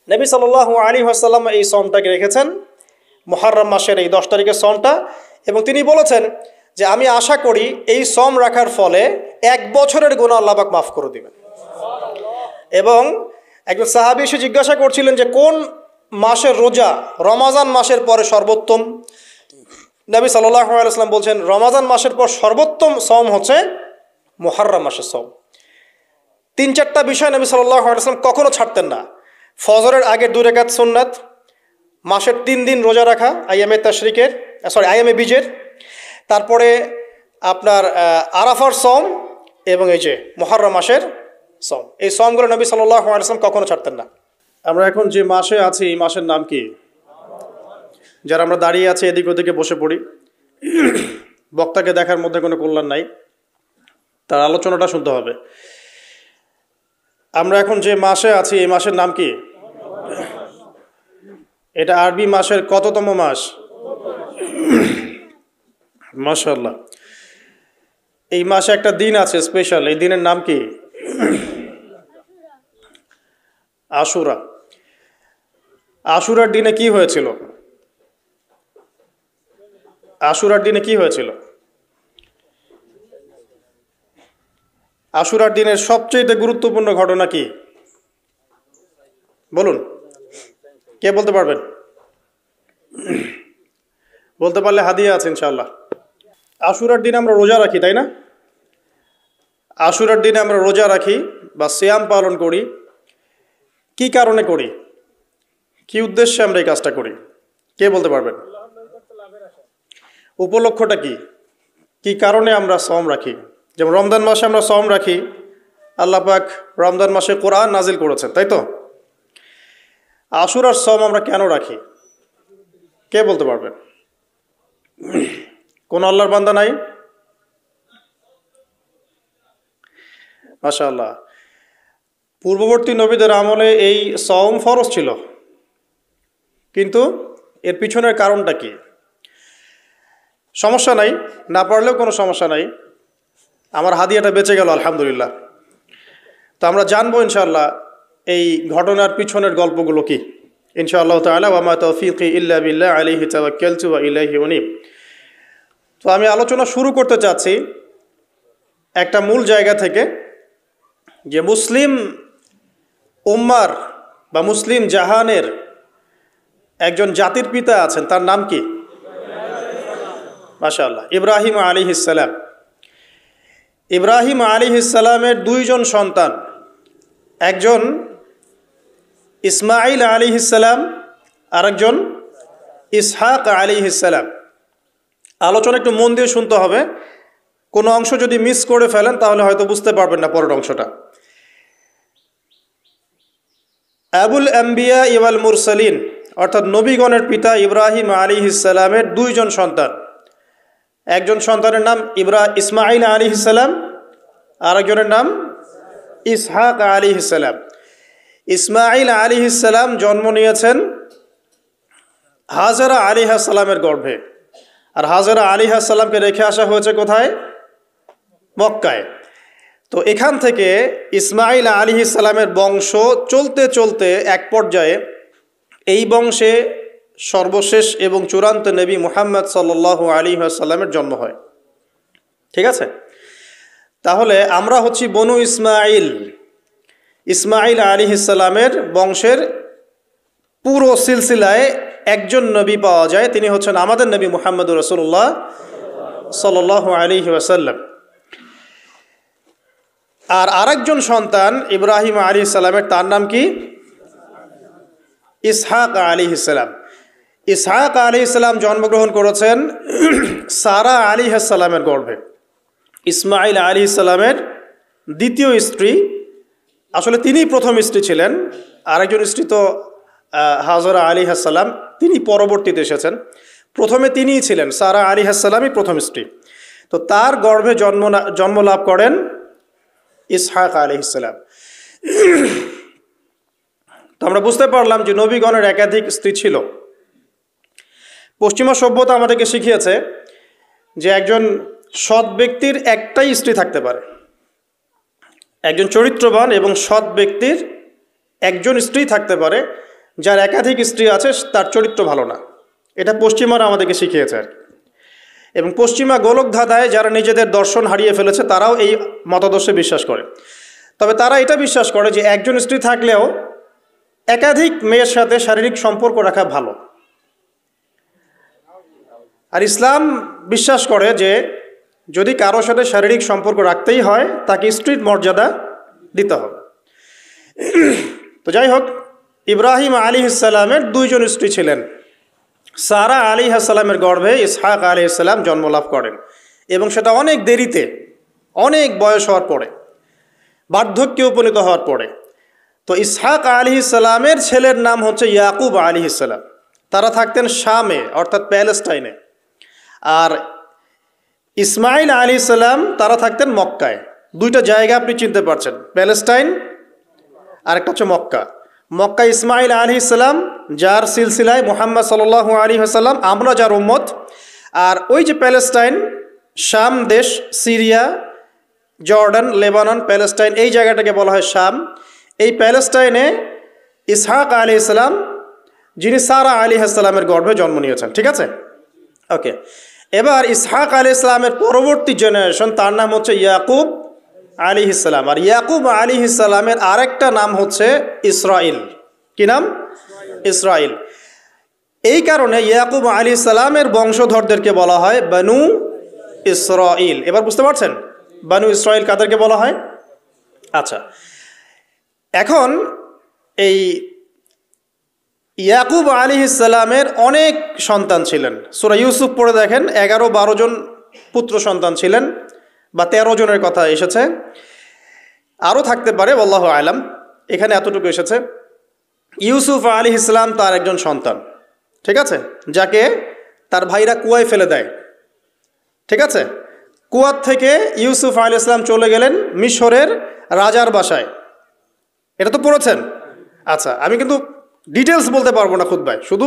নবী সাল্লাল্লাহু আলাইহি ওয়াসাল্লাম এই সওমটাকে রেখেছেন, মুহররম মাসের এই 10 তারিখের সওমটা, এবং তিনি বলেছেন যে আমি আশা করি এই সওম রাখার ফলে 1 বছরের গুনাহ আল্লাহ পাক মাফ করে দিবেন। এবং একজন সাহাবী এসে জিজ্ঞাসা করছিলেন যে কোন মাসের রোজা রমাজান মাসের পরে সর্বোত্তম। নবী সাল্লাল্লাহু আলাইহি ওয়াসাল্লাম বলছেন রমাজান মাসের পর সর্বোত্তম সওম হচ্ছে মুহররম মাসের সওম। 3-4টা বিষয় নবী সাল্লাল্লাহু আলাইহি ওয়াসাল্লাম কখনো ছাড়তেন না। ফজরের আগে 2 রাকাত সুন্নাত, মাসের 3 দিন রোজা রাখা আইয়ামে বীজের, তারপরে আপনার আরাফার সওম, এবং এই যে মুহররম মাসের সওম। এই সওমগুলো নবী সাল্লাল্লাহু আলাইহি ওয়াসাল্লাম কখনো ছাড়তেন না। আমরা এখন যে মাসে আছি এই মাসের নাম কি? যারা আমরা দাঁড়িয়ে আছি এদিক ওদিকে বসে পড়ি, বক্তাকে দেখার মধ্যে কোনো কল্যাণ নাই, তার আলোচনাটা শুনতে হবে। আমরা এখন যে মাসে আছি এই মাসের নাম কি? এটা আরবি মাসের কততম মাস? মাশাআল্লাহ। এই মাসে একটা দিন আছে স্পেশাল, এই দিনের নাম কি? আশুরা। আশুরার দিনে কি হয়েছিল? আশুরার দিনে কি হয়েছিল? আশুরার দিনের সবচেয়ে গুরুত্বপূর্ণ ঘটনা কি? বলুন, কে বলতে পারবেন? বলতে পারলে হাদিয়া আছে ইনশাআল্লাহ। আশুরার দিনে আমরা রোজা রাখি, তাই না? আশুরার দিনে আমরা রোজা রাখি বা সিয়াম পালন করি। কি কারণে করি? কি উদ্দেশ্যে আমরা এই কাজটা করি? কে বলতে পারবেন? উপলক্ষটা কি? কি কারণে আমরা সওম রাখি? যেমন রমজান মাসে আমরা সওম রাখি, আল্লাহ পাক রমজান মাসে কোরআন নাজিল করেছেন, তাই তো? আশুরার সওম আমরা কেন রাখি? কে বলতে পারবেন? কোন আল্লাহর বান্দা নাই? মাশাআল্লাহ। পূর্ববর্তী নবীদের আমলে এই সওম ফরজ ছিল, কিন্তু এর পিছনের কারণটা কি? সমস্যা নাই, না পারলেও কোনো সমস্যা নাই, আমার হাদিয়াটা বেঁচে গেল আলহামদুলিল্লাহ। তো আমরা জানবো ইনশাআল্লাহ এই ঘটনার পিছনের গল্পগুলো কি ইনশাআল্লাহ তাআলা। ওয়া মা তাওফীকি ইল্লা বিল্লাহ আলাইহি তাওয়াক্কালতু ওয়া ইলাইহি উনীব। তো আমি আলোচনা শুরু করতে চাচ্ছি একটা মূল জায়গা থেকে, যে মুসলিম উম্মার বা মুসলিম জাহানের একজন জাতির পিতা আছেন, তার নাম কি? মাশাআল্লাহ, ইব্রাহিম আলাইহিস সালাম। ইব্রাহিম আলাইহিস সালামের 2 জন সন্তান, একজন ইসমাঈল আলাইহিস সালাম, আরেকজন ইসহাক আলাইহিস সালাম। আলোচনা একটু মন দিয়ে শুনতে হবে, কোনো অংশ যদি মিস করে ফেলেন তাহলে হয়তো বুঝতে পারবেন না পরের অংশটা। আবুল আম্বিয়া ওয়াল মুরসালিন, অর্থাৎ নবীগণের পিতা ইব্রাহিম আলাইহিস সালামের 2 জন সন্তান। একজন সন্তানের নাম ইসমাঈল আলাইহিস সালাম, আর একজনের নাম ইসহাক আলাইহিস সালাম। ইসমাঈল আলাইহিস সালাম জন্ম নিয়েছেন হাজরা আলাইহিস সালামের গর্ভে, আর হাজরা আলাইহিস সালামকে রেখে আসা হয়েছে কোথায়? মক্কায়। তো এখান থেকে ইসমাঈল আলাইহিস সালামের বংশ চলতে চলতে এক পর্যায়ে এই বংশে সর্বশেষ এবং চূড়ান্ত নবী মুহাম্মদ সাল্লাল্লাহু আলাইহি ওয়াসাল্লামের জন্ম হয়। ঠিক আছে? তাহলে আমরা হচ্ছি বনু ইসমাঈল। ইসমাঈল আলাইহিস সালামের বংশের পুরো সিলসিলায় একজন নবী পাওয়া যায়, তিনি হচ্ছেন আমাদের নবী মুহাম্মদুর রাসূলুল্লাহ সাল্লাল্লাহু আলাইহি ওয়াসাল্লাম। আর আরেকজন সন্তান ইব্রাহিম আলাইহিস সালামের, তার নাম কি? ইসহাক আলাইহিস সালাম। ইসহাক আলাইহিস সালাম জন্মগ্রহণ করেছেন সারা আলাইহিস সালামের গর্ভে। ইসমাঈল আলাইহিস সালামের দ্বিতীয় স্ত্রী, আসলে তিনিই প্রথম স্ত্রী ছিলেন, আরেকজন স্ত্রী তো হাজরা আলাইহিস সালাম, তিনি পরবর্তীতে এসেছেন। প্রথমে তিনিই ছিলেন, সারা আলাইহিস সালামই প্রথম স্ত্রী। তো তার গর্ভে জন্ম লাভ করেন ইসহাক আলাইহিস সালাম। তো আমরা বুঝতে পারলাম যে নবীগণের একাধিক স্ত্রী ছিল। পশ্চিমা সভ্যতা আমাদেরকে শিখিয়েছে যে একজন সৎ ব্যক্তির একটাই স্ত্রী থাকতে পারে। একজন চরিত্রবান এবং সৎ ব্যক্তির একজন স্ত্রী থাকতে পারে, যার একাধিক স্ত্রী আছে তার চরিত্র ভালো না। এটা পশ্চিমারা আমাদেরকে শিখিয়েছে আর কি। এবং পশ্চিমা গোলকধাঁধায় যারা নিজেদের দর্শন হারিয়ে ফেলেছে তারাও এই মতাদর্শে বিশ্বাস করে। তবে তারা এটা বিশ্বাস করে যে একজন স্ত্রী থাকলেও একাধিক মেয়ের সাথে শারীরিক সম্পর্ক রাখা ভালো। আর ইসলাম বিশ্বাস করে যে যদি কারো সাথে শারীরিক সম্পর্ক রাখতেই হয় তাকে স্ত্রীর মর্যাদা দিতে হবে। তো যাই হোক, ইব্রাহিম আলাইহিসসালামের দুইজন স্ত্রী ছিলেন। সারা আলাইহিসসালামের গর্ভে ইসহাক আলাইহিসসালাম জন্মলাভ করেন এবং সেটা অনেক দেরিতে, অনেক বয়স হওয়ার পরে, বার্ধক্যে উপনীত হওয়ার পরে। তো ইসহাক আলাইহিসসালামের ছেলের নাম হচ্ছে ইয়াকুব আলাইহিসসালাম। তারা থাকতেন শামে অর্থাৎ প্যালেস্টাইনে। আর ইসমাইল আলাইহিসসালাম তারা থাকতেন মক্কায়। দুইটা জায়গা আপনি চিনতে পারছেন, প্যালেস্টাইন আর একটা হচ্ছে মক্কা। মক্কা ইসমাইল আলাইহিসসালাম, যার সিলসিলায় মুহাম্মদ সাল্লাল্লাহু আলাইহি ওয়াসাল্লাম, আমরা যার উম্মত। আর ওই যে প্যালেস্টাইন, শাম দেশ, সিরিয়া, জর্ডান, লেবানন, প্যালেস্টাইন, এই জায়গাটাকে বলা হয় শাম। এই প্যালেস্টাইনে ইসহাক আলাইহিসসালাম, যিনি সারা আলাইহিসসালামের গর্ভে জন্ম নিয়েছেন। ঠিক আছে, ওকে। এবার ইসহাক আলাইহিসসালামের পরবর্তী জেনারেশন, তার নাম হচ্ছে ইয়াকুব আলাইহিসসালাম। আর ইয়াকুব আলাইহিসসালামের আরেকটা নাম হচ্ছে ইসরাইল। কি নাম? ইসরাইল। এই কারণে ইয়াকুব আলাইহিসসালামের বংশধরদেরকে বলা হয় বানু ইসরাইল। এবার বুঝতে পারছেন বানু ইসরাইল কাদেরকে বলা হয়? আচ্ছা, এখন এই ইয়াকুব আলাইহিসসালামের অনেক সন্তান ছিলেন। সূরা ইউসুফ পড়ে দেখেন, 11-12 জন পুত্র সন্তান ছিলেন, বা 13 জনের কথা এসেছে, আরও থাকতে পারে, আল্লাহু আলাম। এখানে এতটুকু এসেছে। ইউসুফ আলাইহিসসালাম তার একজন সন্তান, ঠিক আছে, যাকে তার ভাইরা কুয়ায় ফেলে দেয়। ঠিক আছে, কুয়ার থেকে ইউসুফ আলাইহিসসালাম চলে গেলেন মিশরের রাজার বাসায়। এটা তো পড়েছেন। আচ্ছা, আমি কিন্তু ডিটেলস বলতে পারবো না খুতবায়, শুধু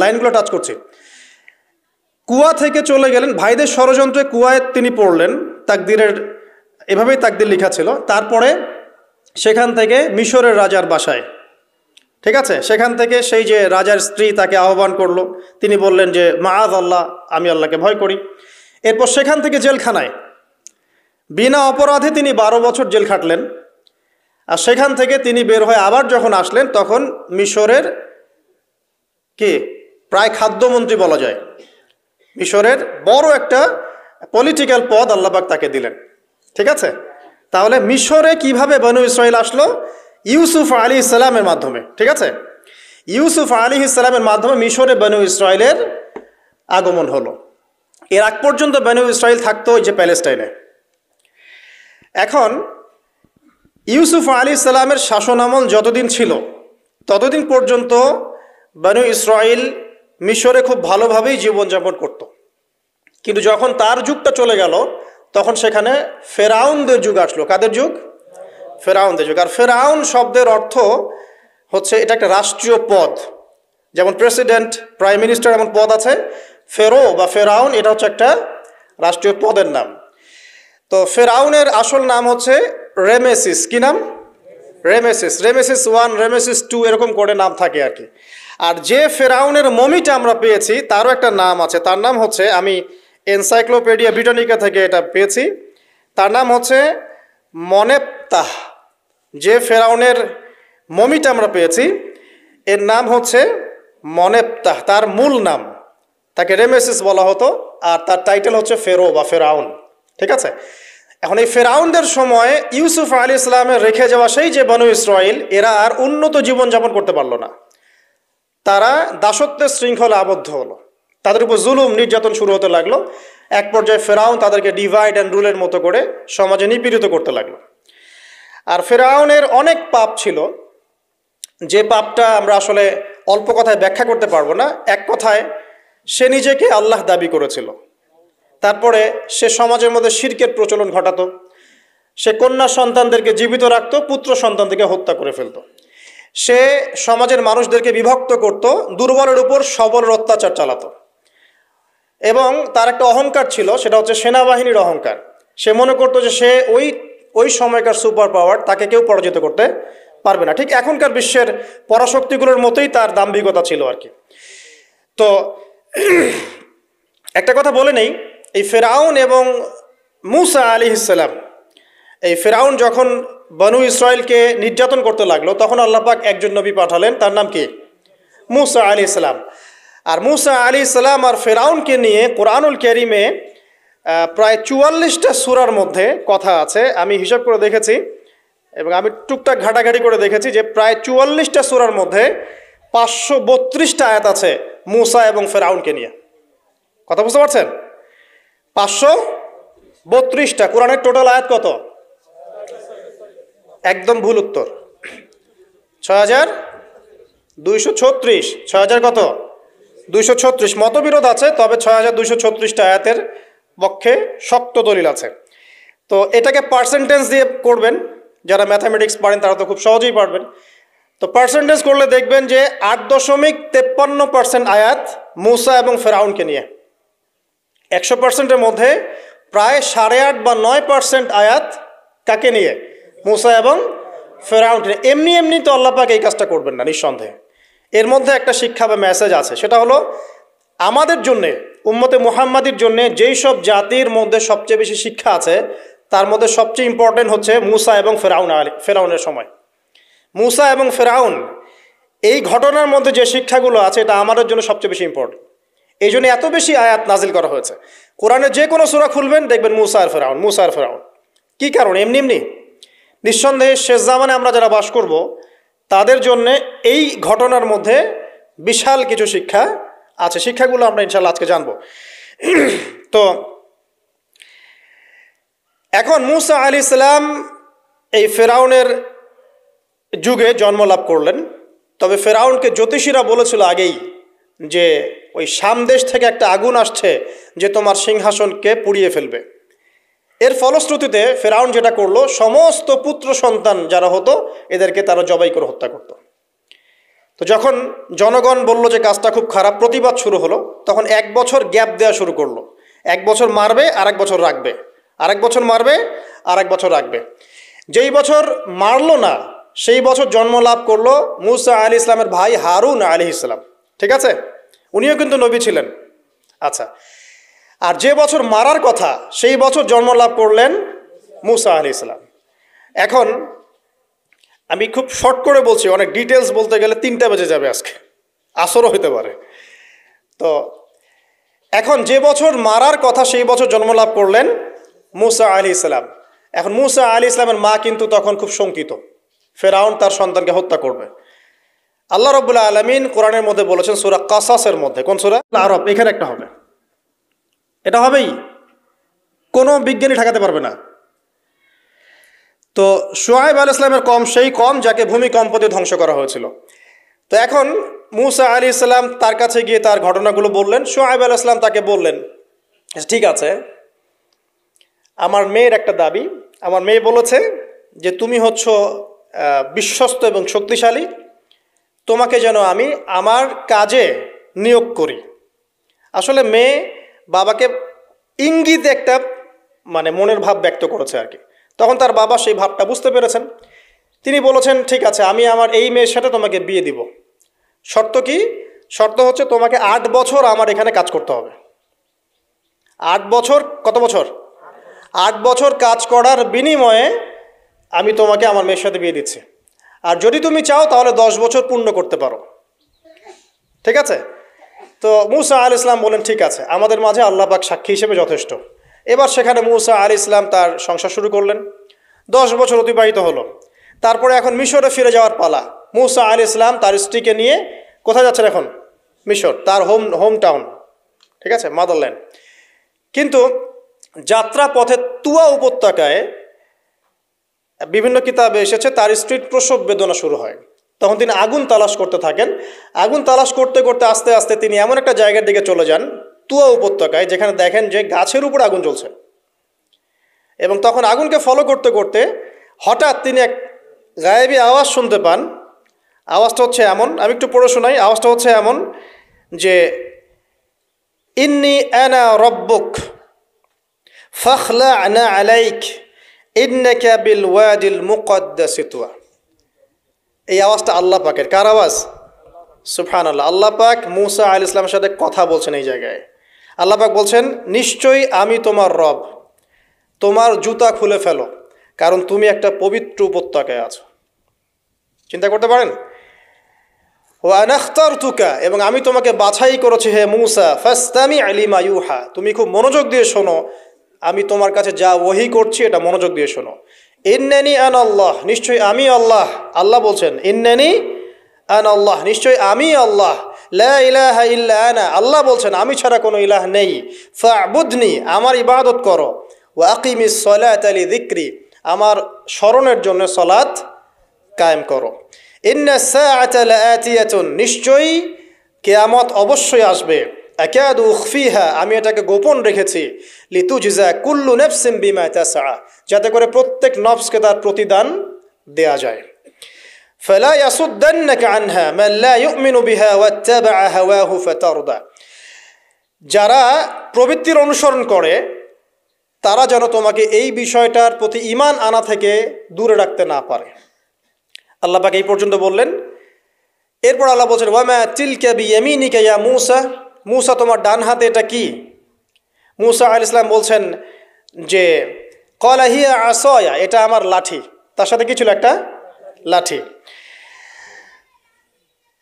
লাইনগুলো টাচ করছি। কুয়া থেকে চলে গেলেন, ভাইদের ষড়যন্ত্রে কুয়ায় তিনি পড়লেন, তাকদিরের এভাবেই তাকদির লেখা ছিল। তারপরে সেখান থেকে মিশরের রাজার বাসায়, ঠিক আছে, সেখান থেকে সেই যে রাজার স্ত্রী তাকে আহ্বান করলো, তিনি বললেন যে মাআজ আল্লাহ, আমি আল্লাহকে ভয় করি। এরপর সেখান থেকে জেলখানায় বিনা অপরাধে তিনি 12 বছর জেল খাটলেন। আর সেখান থেকে তিনি বের হয়ে আবার যখন আসলেন, তখন মিশরের কি প্রায় খাদ্যমন্ত্রী বলা যায়, মিশরের বড় একটা পলিটিক্যাল পদ আল্লাহ পাক তাকে দিলেন। ঠিক আছে, তাহলে মিশরে কিভাবে বনু ইসরাইল আসলো? ইউসুফ আলাইহিসসালামের মাধ্যমে। ঠিক আছে, ইউসুফ আলাইহিসসালামের মাধ্যমে মিশরে বনু ইসরাইলের আগমন হলো। এর আগ পর্যন্ত বনু ইসরাইল থাকতো ওই যে প্যালেস্টাইনে। এখন ইউসুফ আলাইহিসসালামের শাসনামল যতদিন ছিল ততদিন পর্যন্ত বনু ইসরাইল মিশরে খুব ভালোভাবেই জীবনযাপন করত। কিন্তু যখন তার যুগটা চলে গেল, তখন সেখানে ফেরাউনদের যুগ আসলো। কাদের যুগ? ফেরাউনদের যুগ। আর ফেরাউন শব্দের অর্থ হচ্ছে, এটা একটা রাষ্ট্রীয় পদ, যেমন প্রেসিডেন্ট, প্রাইম মিনিস্টার এমন পদ আছে। ফেরো বা ফেরাউন এটা হচ্ছে একটা রাষ্ট্রীয় পদের নাম। তো ফেরাউনের আসল নাম হচ্ছে রেমেসিস। কি নাম? রেমেসিস। রেমেসিস 1, রেমেসিস 2 এরকম করে নাম থাকে আর কি। আর যে ফেরাউনের মমিটা আমরা পেয়েছি তারও একটা নাম আছে। তার নাম হচ্ছে, আমি এনসাইক্লোপিডিয়া ব্রিটানিকা থেকে এটা পেয়েছি, তার নাম হচ্ছে মনেপ্তাহ। যে ফেরাউনের মমিটা আমরা পেয়েছি এর নাম হচ্ছে মনেপ্তাহ। তার মূল নাম, তাকে রেমেসিস বলা হতো, আর তার টাইটেল হচ্ছে ফেরো বা ফেরাউন। ঠিক আছে, এখন এই ফেরাউনদের সময় ইউসুফ আলাইহিসসালামের রেখে যাওয়া সেই যে বনু ইসরাইল, এরা আর উন্নত জীবনযাপন করতে পারলো না। তারা দাসত্বের শৃঙ্খলা আবদ্ধ হলো, তাদের উপর জুলুম নির্যাতন শুরু হতে লাগলো। এক পর্যায়ে ফেরাউন তাদেরকে ডিভাইড অ্যান্ড রুলের মতো করে সমাজে নিপীড়িত করতে লাগলো। আর ফেরাউনের অনেক পাপ ছিল, যে পাপটা আমরা আসলে অল্প কথায় ব্যাখ্যা করতে পারবো না। এক কথায়, সে নিজেকে আল্লাহ দাবি করেছিল। তারপরে সে সমাজের মধ্যে শিরকের প্রচলন ঘটাতো। সে কন্যা সন্তানদেরকে জীবিত রাখতো, পুত্র সন্তানদেরকে হত্যা করে ফেলতো। সে সমাজের মানুষদেরকে বিভক্ত করত, দুর্বলের উপর সবলের অত্যাচার চালাতো। এবং তার একটা অহংকার ছিল, সেটা হচ্ছে সেনাবাহিনীর অহংকার। সে মনে করতো যে সে ওই সময়কার সুপার পাওয়ার, তাকে কেউ পরাজিত করতে পারবে না। ঠিক এখনকার বিশ্বের পরাশক্তিগুলোর মতোই তার দাম্ভিকতা ছিল আর কি। তো একটা কথা বলে নেই, এই ফেরাউন এবং মূসা আলাইহিস সালাম, এই ফেরাউন যখন বনু ইসরায়েলকে নির্যাতন করতে লাগলো তখন আল্লাহ পাক একজন নবী পাঠালেন, তার নাম কি? মূসা আলাইহিস সালাম। আর মূসা আলাইহিস সালাম আর ফেরাউনকে নিয়ে কোরআনুল কারীমে প্রায় 44টা সূরার মধ্যে কথা আছে। আমি হিসাব করে দেখেছি এবং আমি টুকটাক ঘাটাঘাটি করে দেখেছি যে প্রায় 44টা সূরার মধ্যে 532টা আয়াত আছে মূসা এবং ফেরাউনকে নিয়ে। কথা বুঝতে পারছেন? 532টা। কোরআনের টোটাল আয়াত কত? একদম ভুল উত্তর, 6236। 6000 কত? 236। মতবিরোধ আছে, তবে 6236টা আয়াতের পক্ষে শক্ত দলিল আছে। তো এটাকে পার্সেন্টেজ দিয়ে করবেন, যারা ম্যাথামেটিক্স পারেন তারা তো খুব সহজেই পারবেন। তো পার্সেন্টেজ করলে দেখবেন যে 8.53% আয়াত মূসা এবং ফেরাউনকে নিয়ে। 100%-এর মধ্যে প্রায় 8.5 বা 9% আয়াত কাকে নিয়ে? মূসা এবং ফেরাউনকে নিয়ে। এমনি এমনি তো আল্লাহ পাক এই কাজটা করবেন না নিঃসন্দেহে। এর মধ্যে একটা শিক্ষা বা মেসেজ আছে, সেটা হলো আমাদের জন্যে, উম্মতে মুহাম্মাদির জন্যে যেই সব জাতির মধ্যে সবচেয়ে বেশি শিক্ষা আছে তার মধ্যে সবচেয়ে ইম্পর্টেন্ট হচ্ছে মূসা এবং ফেরাউনের সময়। মূসা এবং ফেরাউন এই ঘটনার মধ্যে যে শিক্ষাগুলো আছে এটা আমাদের জন্য সবচেয়ে বেশি ইম্পর্টেন্ট। এই জন্য এত বেশি আয়াত নাজিল করা হয়েছে। কোরআনে যে কোনো সূরা খুলবেন দেখবেন মূসা আর ফেরাউন, মূসা আর ফেরাউন। কী কারণ? এমনি এমনি নিঃসন্দেহে শেষ জামানে আমরা যারা বাস করব তাদের জন্যে এই ঘটনার মধ্যে বিশাল কিছু শিক্ষা আছে। শিক্ষাগুলো আমরা ইনশাআল্লাহ আজকে জানবো। তো এখন মূসা আলাইহিস সালাম এই ফেরাউনের যুগে জন্ম লাভ করলেন। তবে ফেরাউনকে জ্যোতিষীরা বলেছিল আগেই যে ওই সামদেশ থেকে একটা আগুন আসছে যে তোমার সিংহাসনকে পুড়িয়ে ফেলবে। এর ফলশ্রুতিতে ফেরাউন যেটা করলো, সমস্ত পুত্র সন্তান যারা হতো এদেরকে তারা জবাই করে হত্যা করত। তো যখন জনগণ বলল যে কাজটা খুব খারাপ, প্রতিবাদ শুরু হলো, তখন 1 বছর গ্যাপ দেওয়া শুরু করলো। 1 বছর মারবে, আরেক বছর রাখবে, আরেক বছর মারবে, আরেক বছর রাখবে। যেই বছর মারলো না সেই বছর জন্ম লাভ করলো মূসা আলাইহিস সালামের ভাই হারুন আলাইহিস সালাম। ঠিক আছে, উনিও কিন্তু নবী ছিলেন। আচ্ছা, আর যে বছর মারার কথা সেই বছর জন্ম লাভ করলেন মূসা আলাইহিস সালাম। এখন আমি খুব শর্ট করে বলছি, অনেক ডিটেলস বলতে গেলে 3টা বেজে যাবে, আজকে আসরও হতে পারে। তো এখন যে বছর মারার কথা সেই বছর জন্ম লাভ করলেন মূসা আলাইহিস সালাম। এখন মূসা আলাইহিস সালামের মা কিন্তু তখন খুব শঙ্কিত, ফেরাউন তার সন্তানকে হত্যা করবে। আল্লাহ রাব্বুল আলামিন কোরআনের মধ্যে বলেছেন সূরা কাসাসের মধ্যে, কোন সূরা? আরব। এখানে একটা হবে, এটা হবেই, কোনো বিজ্ঞানী ঠেকাতে পারবে না। তো শুআয়ব আলাইহিস সালামের কম, সেই কম যাকে ভূমিকম্প দিয়ে ধ্বংস করা হয়েছিল। তো এখন মূসা আলাইহিস সালাম তার কাছে গিয়ে তার ঘটনাগুলো বললেন। শুআয়ব আলাইহিস সালাম তাকে বললেন, ঠিক আছে, আমার মেয়ের একটা দাবি, আমার মেয়ে বলেছে যে তুমি হচ্ছ বিশ্বস্ত এবং শক্তিশালী, তোমাকে যেন আমি আমার কাজে নিয়োগ করি। আসলে মেয়ে বাবাকে ইঙ্গিতে একটা মানে মনের ভাব ব্যক্ত করেছে আর কি। তখন তার বাবা সেই ভাবটা বুঝতে পেরেছেন। তিনি বলেছেন, ঠিক আছে, আমি আমার এই মেয়ের সাথে তোমাকে বিয়ে দিব। শর্ত কি? শর্ত হচ্ছে তোমাকে 8 বছর আমার এখানে কাজ করতে হবে। 8 বছর, কত বছর? 8 বছর কাজ করার বিনিময়ে আমি তোমাকে আমার মেয়ের সাথে বিয়ে দিচ্ছি। আর যদি তুমি চাও তাহলে 10 বছর পূর্ণ করতে পারো। ঠিক আছে? তো মূসা আলাইহিস সালাম বলেন, ঠিক আছে, আমাদের মাঝে আল্লাহ পাক সাক্ষী হিসেবে যথেষ্ট। এবার সেখানে মূসা আলাইহিস সালাম তার সংসার শুরু করলেন। 10 বছর অতিবাহিত হলো। তারপরে এখন মিশরে ফিরে যাওয়ার পালা। মূসা আলাইহিস সালাম তার স্ত্রীকে নিয়ে কোথায় যাচ্ছেন এখন? মিশর, তার হোম টাউন। ঠিক আছে, মাদারল্যান্ড। কিন্তু যাত্রা পথে তুয়া উপত্যকায় বিভিন্ন কিতাবে এসেছে তার স্ত্রীর প্রসব বেদনা শুরু হয়। তখন তিনি আগুন তালাশ করতে থাকেন। আগুন তালাশ করতে করতে আস্তে আস্তে তিনি এমন একটা জায়গার দিকে চলে যান তুয়া উপত্যকায়, যেখানে দেখেন যে গাছের উপর আগুন জ্বলছে। এবং তখন আগুনকে ফলো করতে করতে হঠাৎ তিনি এক গায়েবী আওয়াজ শুনতে পান। আওয়াজটা হচ্ছে এমন, আমি একটু পড়ে শোনাই। আওয়াজটা হচ্ছে এমন যে ইন্নী আনা রব্বুক ফাখলা'না আলাইক ইন্নাকা বিল ওয়াদিল মুকদ্দাসি তুয়া। এই আওয়াজটা আল্লাহ পাকের। কার আওয়াজ? সুবহানাল্লাহ। আল্লাহ পাক মূসা আলাইহিস সালামের সাথে কথা বলছেন এই জায়গায়। আল্লাহ পাক বলছেন, নিশ্চয়ই আমি তোমার রব, তোমার জুতা খুলে ফেলো, কারণ তুমি একটা পবিত্র উপত্যকায় আছো। চিন্তা করতে পারেন? ওয়া আনা ইখতারতুকা, এবং আমি তোমাকে বাছাই করেছি হে মূসা, ফাসতামি লিমা ইউহা, তুমি খুব মনোযোগ দিয়ে শোনো, আমি তোমার কাছে যা ওহী করছি এটা মনোযোগ দিয়ে শোনো। ইন্নানি আনা আল্লাহ, নিশ্চয়ই আমি আল্লাহ। আল্লাহ বলছেন ইন্নানি আনা আল্লাহ, নিশ্চয়ই আমি আল্লাহ। লা ইলাহা ইল্লা আনা, আল্লাহ বলছেন আমি ছাড়া কোনো ইলাহ নেই। ফা'বুদনি, আমার ইবাদত করো। ওয়া আকিমিস সালাতা লিযিকরি, আমার স্মরণের জন্য সালাত কায়েম করো। ইন্না সাআতা লাআতিয়াতুন, নিশ্চয়ই কিয়ামত অবশ্যই আসবে। আকাদু উখফিহা, আমি এটাকে গোপন রেখেছি। লিতুজজা কুল্লু নাফসিন বিমা তাসআ, যাতে করে প্রত্যেক নফসকে তার প্রতিদান দেয়া যায়। ফালা ইয়াসুদ্দান্নাকা আনহা মান লা ইউমিনু বিহা ওয়াত্তাবা'a হাওয়াহু ফাতারদা, যারা প্রবৃত্তির অনুসরণ করে তারা যেন তোমাকে এই বিষয়টার প্রতি ঈমান আনা থেকে দূরে রাখতে না পারে। আল্লাহ পাক এই পর্যন্ত বললেন। এরপর আল্লাহ বলছেন, ওয়ামা তিলকা বিয়ামিনিকা ইয়া মূসা, মূসা তোমার ডান হাতে এটা কি? মূসা আলাইহিস সালাম বলছেন যে ক্বালা হিয়া আসায়া, এটা আমার লাঠি। তার সাথে কি ছিল? একটা লাঠি।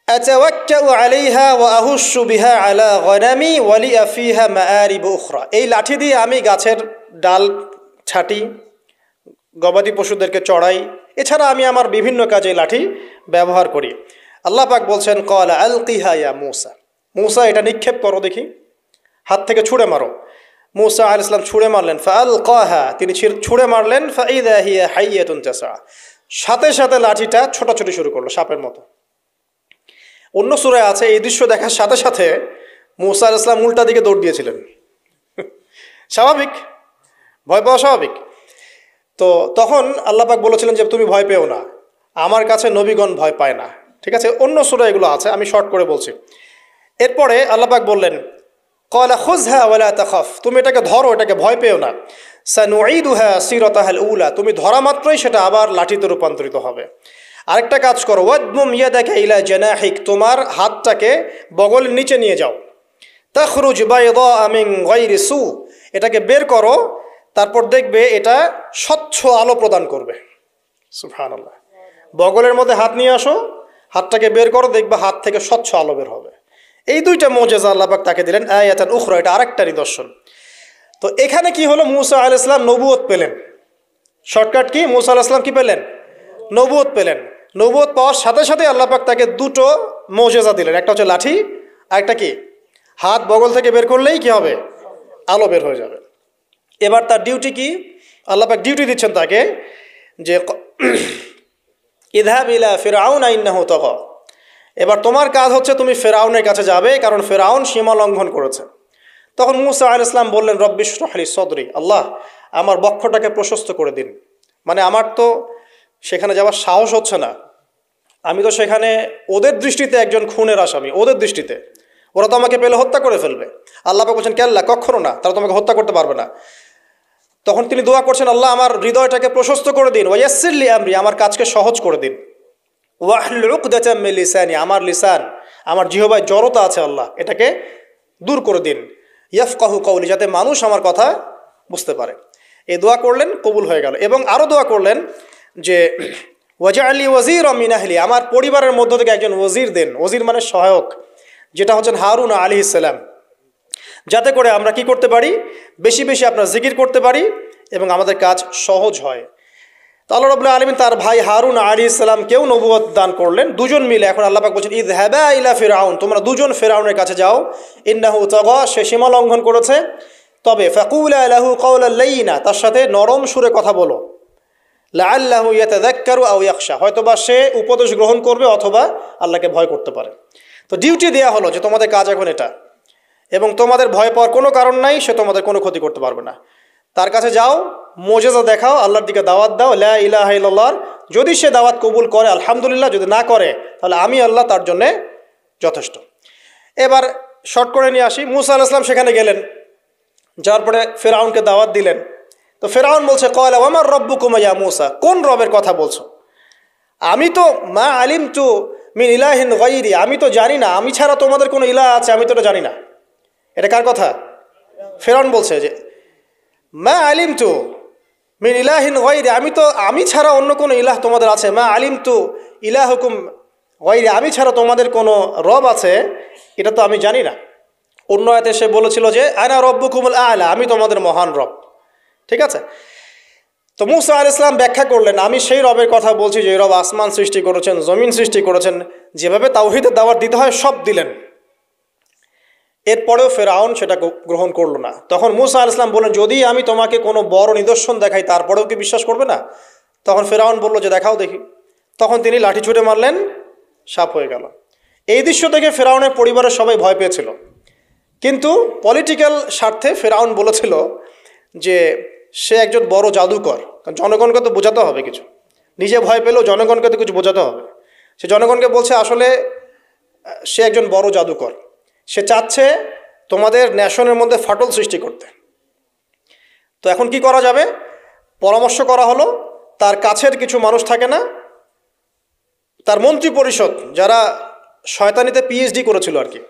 আতাওয়াক্কাউ আলাইহা ওয়া আহুশু বিহা আলা গনামি ওয়া লিয়া ফিহা মাআরিব উখরা, এই লাঠি দিয়ে আমি গাছের ডাল ছাঁটি, গবাদি পশুদেরকে চড়াই, এছাড়া আমি আমার বিভিন্ন কাজে লাঠি ব্যবহার করি। আল্লাহ পাক বলছেন, ক্বালা আলকিহা ইয়া মূসা, মূসা এটা নিক্ষেপ করো দেখি, হাত থেকে ছুঁড়ে মারো। মূসা আলাইহিস সালাম ছুঁড়ে মারলেন। ফাআলকাহা, তিনি ছুঁড়ে মারলেন। ফাইদা হিয়া হাইয়াতুন তাসআ, সাথে সাথে লাঠিটা ছোটাছুটি শুরু করলো সাপের মতো। অন্য সূরায় আছে এই দৃশ্য দেখার সাথে সাথে মূসা আলাইহিস সালাম উল্টা দিকে দৌড় দিয়েছিলেন। স্বাভাবিক, ভয় পাওয়া স্বাভাবিক। তো তখন আল্লাহ পাক বলেছিলেন যে তুমি ভয় পেও না, আমার কাছে নবীগণ ভয় পায় না। ঠিক আছে, অন্য সূরা এগুলো আছে, আমি শর্ট করে বলছি। এরপরে আল্লাহ পাক বললেন, ক্বালা খুযহা ওয়া লা তাখাফ, তুমি এটাকে ধরো, এটাকে ভয় পেও না। সানুঈদুহা সিরাতাহাল উলা, তুমি ধরা মাত্রই সেটা আবার লাঠিতে রূপান্তরিত হবে। আরেকটা কাজ করো, ওয়াদমুম ইয়াদাকা ইলা জানাহিক, তোমার হাতটাকে বগলের নিচে নিয়ে যাও। তাখরুজ বাইদা মিন গায়রি সু, এটাকে বের করো, তারপর দেখবে এটা স্বচ্ছ আলো প্রদান করবে। সুবহানাল্লাহ। বগলের মধ্যে হাত নিয়ে আসো, হাতটাকে বের করো, দেখবে হাত থেকে স্বচ্ছ আলো বের হবে। এই দুইটা মুজিজা আল্লাহ পাক তাকে দিলেন। আয়াতান উখরা, এটা আরেকটা নিদর্শন। তো এখানে কি হলো? মূসা আলাইহিস সালাম নবুয়ত পেলেন। Shortcut key? মূসা আলাইহিস সালাম কি পেলেন? নবুয়ত পেলেন। নবুয়ত পাওয়ার সাথে সাথে আল্লাহ পাক তাকে দুটো মুজিজা দিলেন। একটা হচ্ছে লাঠি, আরেকটা কি? হাত বগল থেকে বের করলেই কি হবে? আলো বের হয়ে যাবে। এবার তার ডিউটি কি? আল্লাহ পাক ডিউটি দিচ্ছেন তাকে যে ইযহাব ইলা ফিরআউন ইন্নাহু তাগা, এবার তোমার কাজ হচ্ছে তুমি ফেরাউনের কাছে যাবে, কারণ ফেরাউন সীমা লঙ্ঘন করেছে। তখন মূসা আলাইহিস সালাম বললেন, রব্বি ইশরাহ লি সদরি, আল্লাহ আমার বক্ষটাকে প্রশস্ত করে দিন। মানে আমার তো সেখানে যাওয়ার সাহস হচ্ছে না, আমি তো সেখানে ওদের দৃষ্টিতে একজন খুনের আসামি, ওদের দৃষ্টিতে ওরা তো আমাকে পেলে হত্যা করে ফেলবে। আল্লাহ পাক বলছেন, কেল্লা, কখনো না, তারা তোমাকে হত্যা করতে পারবে না। তখন তিনি দোয়া করছেন, আল্লাহ আমার হৃদয়টাকে প্রশস্ত করে দিন। ওয়াইয়াসসির লি আমরি, আমার কাজকে সহজ করে দিন। ওয়াহলুল উকদাতাম মিন লিসানি, আমার লিসান, আমার জিহ্বায় জড়তা আছে আল্লাহ, এটাকে দূর করে দিন। ইয়াফকাহু কওলি, যাতে মানুষ আমার কথা বুঝতে পারে। এই দোয়া করলেন, কবুল হয়ে গেল। এবং আরও দোয়া করলেন যে ওয়াজআলি ওয়াজিরাম মিন আহলি, আমার পরিবারের মধ্য থেকে একজন ওয়াজির দেন। ওয়াজির মানে সহায়ক, যেটা হচ্ছেন হারুন আলাইহিস সালাম, যাতে করে আমরা কি করতে পারি? বেশি বেশি আপনার জিকির করতে পারি এবং আমাদের কাজ সহজ হয়। তো আল্লাহ রাব্বুল আলামিন তার ভাই হারুন আলাইহিস সালামকেও নবুয়ত দান করলেন। দুজন মিলে এখন আল্লাহ পাক বলছেন, ইযহাবা ইলা ফিরআউন, তোমরা দুজন ফিরআউনের কাছে যাও। ইন্নাহু তাগা, সে সীমা লঙ্ঘন করেছে। তবে ফাকুলা লাহু কাওলাল লাইয়িনা, তার সাথে নরম সুরে কথা বলো। লাআল্লাহু ইয়াতাযাক্কারু আও ইয়াখশা, হয়তোবা সে উপদেশ গ্রহণ করবে অথবা আল্লাহকে ভয় করতে পারে। তো ডিউটি দেয়া হলো যে তোমাদের কাজ এখন এটা, এবং তোমাদের ভয় পাওয়ার কোনো কারণ নাই, সে তোমাদের কোনো ক্ষতি করতে পারবে না। তার কাছে যাও, মুজিজা দেখাও, আল্লাহর দিকে দাওয়াত দাও, লা ইলাহা ইল্লাল্লাহ। যদি সে দাওয়াত কবুল করে আলহামদুলিল্লাহ, যদি না করে তাহলে আমি আল্লাহ তার জন্যে যথেষ্ট। এবার শর্ট করে নিয়ে আসি, মূসা আলাইহিস সালাম সেখানে গেলেন, যাওয়ার পরে ফেরাউনকে দাওয়াত দিলেন। তো ফেরাউন বলছে, ক্বালা ওয়া মার রাব্বুকুমা ইয়া মূসা, কোন রবের কথা বলছো? আমি তো মা আলিম তু মিন ইলাহিন গায়রি, আমি তো জানি না আমি ছাড়া তোমাদের কোনো ইলাহ আছে, আমি তো এটা জানি না। এটা কার কথা? ফিরআউন বলছে যে মা আলিম তু মিন ইলাহিন গায়রি, আমি ছাড়া অন্য কোনো ইলাহ তোমাদের আছে, মা আলিম তু ইলাহুকুম গায়রি, আমি ছাড়া তোমাদের কোনো রব আছে এটা তো আমি জানি না। অন্য আয়াতে সে বলেছিল যে আনা রব্বুকুমুল আ'লা, আমি তোমাদের মহান রব। ঠিক আছে, তো মূসা আলাইহিস সালাম ব্যাখ্যা করলেন আমি সেই রবের কথা বলছি যে রব আসমান সৃষ্টি করেছেন, জমিন সৃষ্টি করেছেন, যেভাবে তাওহীদের দাওয়াত দিতে হয় সব দিলেন। এরপরেও ফেরাউন সেটা গ্রহণ করলো না। তখন মূসা আলাইহিস সালাম বললেন যদি আমি তোমাকে কোনো বড় নিদর্শন দেখাই তারপরেও কি বিশ্বাস করবে না? তখন ফেরাউন বলল যে দেখাও দেখি। তখন তিনি লাঠি ছুঁড়ে মারলেন, সাপ হয়ে গেল। এই দৃশ্য থেকে ফেরাউনের পরিবারের সবাই ভয় পেয়েছিল, কিন্তু পলিটিক্যাল স্বার্থে ফেরাউন বলেছিল যে সে একজন বড় জাদুকর, কারণ জনগণকে তো বোঝাতে হবে কিছু, নিজে ভয় পেলেও জনগণকে তো কিছু বোঝাতে হবে। সে জনগণকে বলছে আসলে সে একজন বড় জাদুকর, সে চাচ্ছে তোমাদের ন্যাশনের মধ্যে ফাটল সৃষ্টি করতে। তো এখন কি করা যাবে? পরামর্শ করা হলো, তার কাছের কিছু মানুষ থাকে না, তার মন্ত্রী পরিষদ যারা শয়তানিতে পিএইচডি করেছিল আর কি,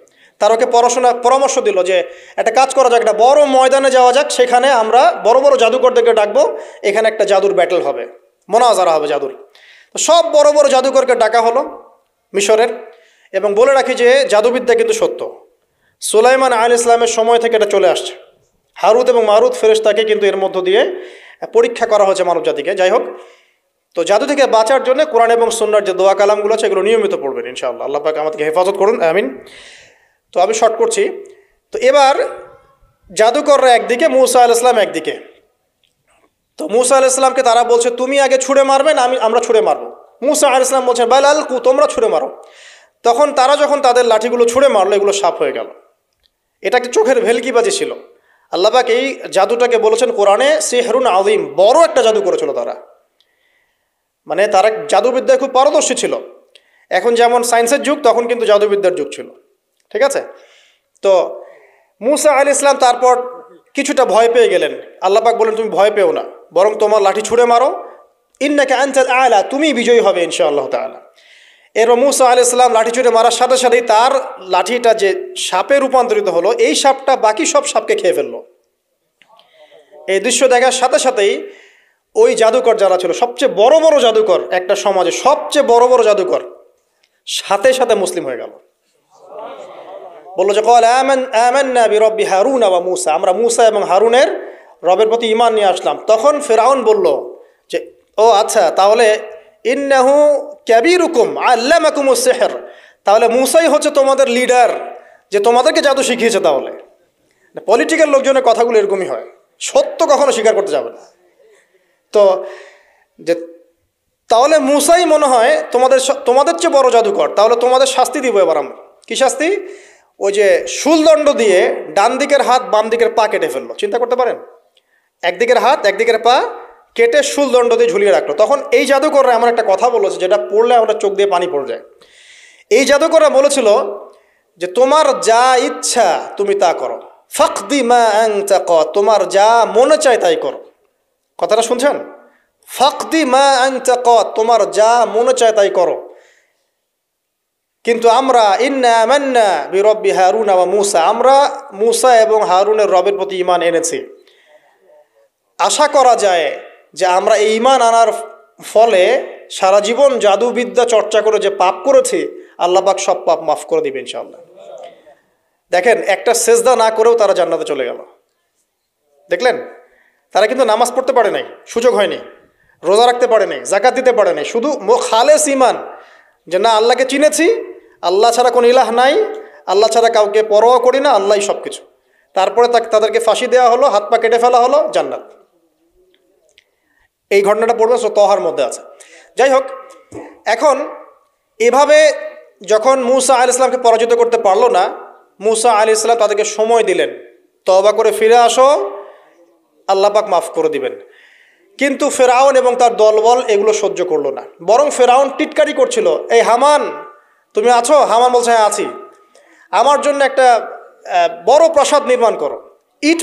তার ওকে পরামর্শ দিল যে একটা কাজ করা যাক, একটা বড় ময়দানে যাওয়া যাক, সেখানে আমরা বড় বড় জাদুকরদেরকে ডাকবো, এখানে একটা জাদুর ব্যাটেল হবে, মোনাজারা হবে জাদুর। তো সব বড় বড় জাদুকরকে ডাকা হলো মিশরের, এবং বলে রাখি যে জাদুবিদ্যা কিন্তু সত্য, সুলাইমান আলাইহিস সালামের সময় থেকে এটা চলে আসছে। হারুত এবং মারুত ফেরেশতাকে কিন্তু এর মধ্য দিয়ে পরীক্ষা করা হয়েছে মানব জাতিকে। যাই হোক, তো জাদু থেকে বাঁচার জন্য কোরআন এবং সুন্নাহর যে দোয়া কালামগুলো আছে এগুলো নিয়মিত পড়বেন ইনশাআল্লাহ। আল্লাহ পাক আমাদেরকে হেফাজত করুন, আমিন। তো আমি শর্ট করছি। তো এবার জাদুকররা একদিকে, মূসা আলাইহিস সালাম একদিকে। তো মূসা আলাইহিস সালামকে তারা বলছে তুমি আগে ছুঁড়ে মারবে না আমরা ছুঁড়ে মারবো? মূসা আলাইহিস সালাম বলছেন বাল আলকু, তোমরা ছুঁড়ে মারো। তখন তারা যখন তাদের লাঠিগুলো ছুঁড়ে মারলো এগুলো সাপ হয়ে গেল। এটা একটা চোখের ভেলকিবাজি ছিল। আল্লাহ পাক এই জাদুটাকে বলেছেন কোরআনে সিহরুন আযীম, বড় একটা জাদু করেছিল তারা, মানে তারা জাদুবিদ্যায় খুব পারদর্শী ছিল। এখন যেমন সায়েন্সের যুগ, তখন কিন্তু জাদুবিদ্যার যুগ ছিল। ঠিক আছে, তো মূসা আলাইহিস সালাম তারপর কিছুটা ভয় পেয়ে গেলেন। আল্লাহ পাক বলেন তুমি ভয় পেও না, বরং তোমার লাঠি ছুঁড়ে মারো, ইন্নাকা আনতাল আ'লা, তুমি বিজয়ী হবে ইনশাআল্লাহ তাআলা। এরপর মূসা আলাইহিস সালাম লাঠি ছুঁড়ে মারার সাথে সাথেই তার লাঠিটা যে সাপে রূপান্তরিত হলো, এই সাপটা বাকি সব সাপকে খেয়ে ফেললো। এই দৃশ্য দেখার সাথে সাথেই ওই জাদুকর যারা ছিল, সবচেয়ে বড় বড় জাদুকর, একটা সমাজে সবচেয়ে বড় বড় জাদুকর, সাথে সাথে মুসলিম হয়ে গেল। বললো যে ক্বাল আমান্না বিরব্বি হারুন ওয়া মূসা, আমরা মূসা এবং হারুনের রবের প্রতি ঈমান নিয়ে আসলাম। তখন ফিরআউন বলল যে ও আচ্ছা, তাহলে ইন্নাহু কাবীরুকুম আল্লামাকুমুস সিহর, তাহলে মূসাই হচ্ছে তোমাদের লিডার, যে তোমাদেরকে জাদু শিখিয়েছে। তাহলে পলিটিক্যাল লোকজনের কথাগুলো এরকমই হয়, সত্য কখনো স্বীকার করতে যাবে না। তো যে তাহলে মূসাই মনে হয় তোমাদের চেয়ে বড় জাদুকর, তাহলে তোমাদের শাস্তি দিব এবার আমরা। কি শাস্তি? ওই যে শুলদণ্ড দিয়ে ডান দিকের হাত বাম দিকের পা কেটে ফেললো। চিন্তা করতে পারেন, একদিকের হাত একদিকের পা কেটে শুলদণ্ড দিয়ে ঝুলিয়ে রাখলো। তখন এই জাদুকররা এমন একটা কথা বলেছে যেটা পড়লে আমরা চোখ দিয়ে পানি পড়ে যায়। এই জাদুকররা বলেছিল যে তোমার যা ইচ্ছা তুমি তা করো, ফাকদি মা আনতা ক, তোমার যা মনে চায় তাই করো। কথাটা শুনছেন? ফাকদি মা আনতা ক, তোমার যা মনে চায় তাই করো, কিন্তু আমরা ইন্না আমান্না বিরব্বি হারুন ওয়া মূসা, আমরা মূসা এবং হারুনের রবের প্রতি ঈমান এনেছি। আশা করা যায় যে আমরা এই ঈমান আনার ফলে সারা জীবন জাদুবিদ্যা চর্চা করে যে পাপ করেছি, আল্লাহ পাক সব পাপ মাফ করে দিবেন ইনশাআল্লাহ। দেখেন, একটা সেজদা না করেও তারা জান্নাতে চলে গেল। দেখলেন, তারা কিন্তু নামাজ পড়তে পারে নাই, সুযোগ হয়নি, রোজা রাখতে পারে নাই, জাকাত দিতে পারে নাই, শুধু খালেস ঈমান যে না আল্লাহকে চিনেছি, আল্লাহ ছাড়া কোনো ইলাহ নাই, আল্লাহ ছাড়া কাউকে পরোয়া করি না, আল্লাহই সব কিছু। তারপরে তাদেরকে ফাঁসি দেওয়া হলো, হাত পা কেটে ফেলা হলো, জান্নাত। এই ঘটনাটা পড়বে তহার মধ্যে আছে। যাই হোক, এখন এভাবে যখন মূসা আলাইহিস সালামকে পরাজিত করতে পারলো না, মূসা আলাইহিস সালাম তাদেরকে সময় দিলেন, তওবা করে ফিরে আসো, আল্লাহ পাক মাফ করে দিবেন। কিন্তু ফেরাউন এবং তার দলবল এগুলো সহ্য করলো না, বরং ফেরাউন টিটকারি করছিল, এই হামান তুমি আছো? হামান বলছে হ্যাঁ আছি, আমার জন্য একটা বড় প্রাসাদ নির্মাণ করো, ইট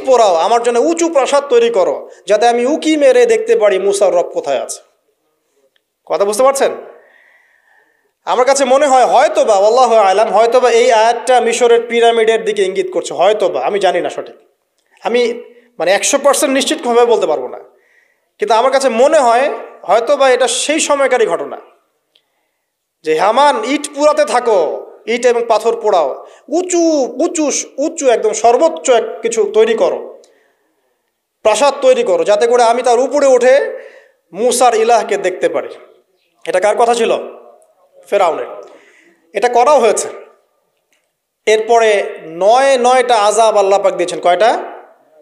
পোড়াও, আমার জন্য উঁচু প্রাসাদ তৈরি করো, যাতে আমি উকি মেরে দেখতে পারি মূসার রব কোথায় আছে। কথা বুঝতে পারছেন? আমার কাছে মনে হয় হয়তোবা আল্লাহু আলাম, হয়তোবা এই আয়াতটা মিশরের পিরামিডের দিকে ইঙ্গিত করছে, হয়তোবা, আমি জানি না সঠিক, আমি মানে 100% নিশ্চিতভাবে বলতে পারবো না, কিন্তু আমার কাছে মনে হয় হয়তোবা এটা সেই সময়কারই ঘটনা যে হামান ইট পুরাতে থাকো, ইট এবং পাথর পোড়াও, উঁচু উঁচু উঁচু একদম সর্বোচ্চ কিছু তৈরি করো, প্রাসাদ তৈরি করো, যাতে করে আমি তার উপরে উঠে মুসার ইলাহকে দেখতে পারি। এটা কার কথা ছিল? ফেরাউনের। এটা করাও হয়েছে। এরপরে 9টা আযাব আল্লাহ পাক দিয়েছেন। কয়টা?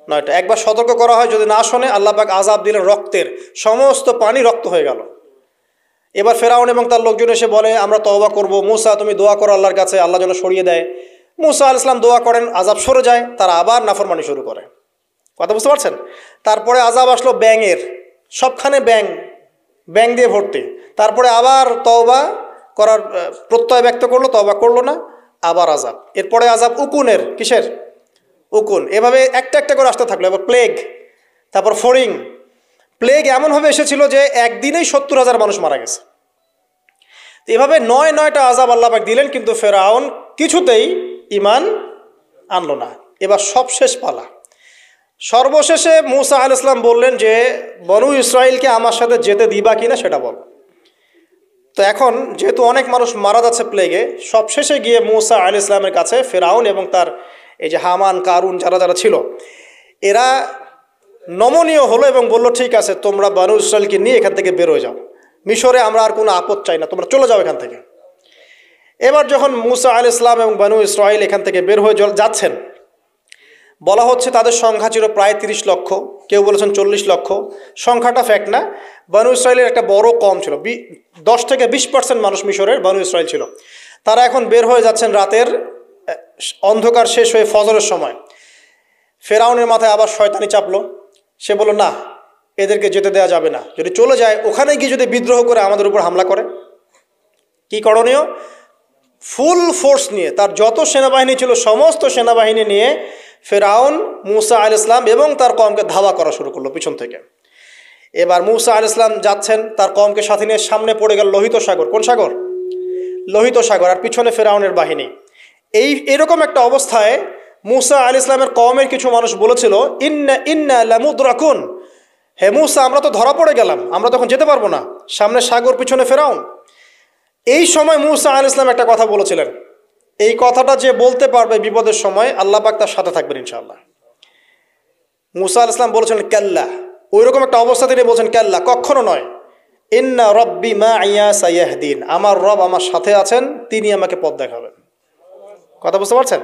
9টা। একবার সতর্ক করা হয়, যদি না শোনে আল্লাহ পাক আযাব দিলেন রক্তের, সমস্ত পানি রক্ত হয়ে গেল। এবার ফেরাউন এবং তার লোকজন এসে বলে আমরা তওবা করব, মুসা তুমি দোয়া করো আল্লাহর কাছে, আল্লাহ যেন সরিয়ে দেয়। মুসা আলাইহিস সালাম দোয়া করেন, আযাব সরে যায়, তারা আবার নাফরমানি শুরু করে। কথা বুঝতে পারছেন? তারপরে আযাব আসলো ব্যাঙের, সবখানে ব্যাঙ দিয়ে ভর্তি। তারপরে আবার তওবা করার প্রত্যয় ব্যক্ত করলো, তওবা করলো না, আবার আযাব। এরপরে আযাব উকুনের, কিসের? উকুন। এভাবে একটা একটা করে আসতে থাকলো। এবার প্লেগ, তারপর ফড়িং। প্লেগ এমনভাবে এসেছিল যে একদিনেই 70,000 মানুষ মারা গেছে। এভাবে 9টা আযাব আল্লাহ পাক দিলেন, কিন্তু ফেরাউন কিছুতেই ঈমান আনলো না। এবার সবশেষ পালা। সর্বশেষে মুসা আলাইহিস সালাম বললেন যে বনু ইসরাইলকে আমার সাথে যেতে দিবা কিনা সেটা বল। তো এখন যেহেতু অনেক মানুষ মারা যাচ্ছে প্লেগে, সবশেষে গিয়ে মুসা আলাইহিস সালামের কাছে ফেরাউন এবং তার এই যে হামান, কারুন, যারা যারা ছিল, এরা নমনীয় হলো এবং বলল ঠিক আছে, তোমরা বনু ইসরাইলকে নিয়ে এখান থেকে বের হয়ে যাও, মিশরে আমরা আর কোনো আপদ চাই না, তোমরা চলে যাও এখান থেকে। এবার যখন মুসা আলাইহিস সালাম এবং বনু ইসরাইল এখান থেকে বের হয়ে যাচ্ছেন, বলা হচ্ছে তাদের সংখ্যা ছিল প্রায় 30 লক্ষ, কেউ বলেছেন 40 লক্ষ। সংখ্যাটা ফ্যাক্ট না। বনু ইসরাইলের একটা বড় কম ছিল, 10 থেকে 20% মানুষ মিশরের বনু ইসরাইল ছিল। তারা এখন বের হয়ে যাচ্ছেন রাতের অন্ধকার শেষ হয়ে ফজরের সময়। ফেরাউনের মাথায় আবার শয়তানি চাপলো। সে বলল না, এদেরকে যেতে দেওয়া যাবে না, যদি চলে যায় ওখানে গিয়ে যদি বিদ্রোহ করে আমাদের উপর হামলা করে, কি করণীয়? ফুল ফোর্স নিয়ে, তার যত সেনাবাহিনী ছিল সমস্ত সেনাবাহিনী নিয়ে ফেরাউন মুসা আলাইহিস সালাম এবং তার কওমকে ধাওয়া করা শুরু করলো পিছন থেকে। এবার মুসা আলাইহিস সালাম যাচ্ছেন, তার কওমকে সাথে নিয়ে, সামনে পড়ে গেল লোহিত সাগর। কোন সাগর? লোহিত সাগর। আর পিছনে ফেরাউনের বাহিনী। এরকম একটা অবস্থায় মুসা আলাইহিস সালামের কওমের কিছু মানুষ বলেছিল ইন্না লামুদরাকুন, হে মুসা আমরা তো ধরা পড়ে গেলাম, আমরা তখন যেতে পারবো না, সামনে সাগর, পিছনে ফেরাউন। এই সময় মুসা আলাইহিস সালাম একটা কথা বলেছিলেন, এই কথাটা যে বলতে পারবে বিপদের সময় আল্লাহ পাক তার সাথে থাকবেন ইনশাআল্লাহ। মুসা আলাইহিস সালাম বলেছেন কাল্লা, ওইরকম একটা অবস্থা তিনি বলছেন কাল্লা, কখনো নয়, ইন্না রব্বি মাইয়া সাইয়াহদিন, আমার রব আমার সাথে আছেন, তিনি আমাকে পথ দেখাবেন। কথা বুঝতে পারছেন?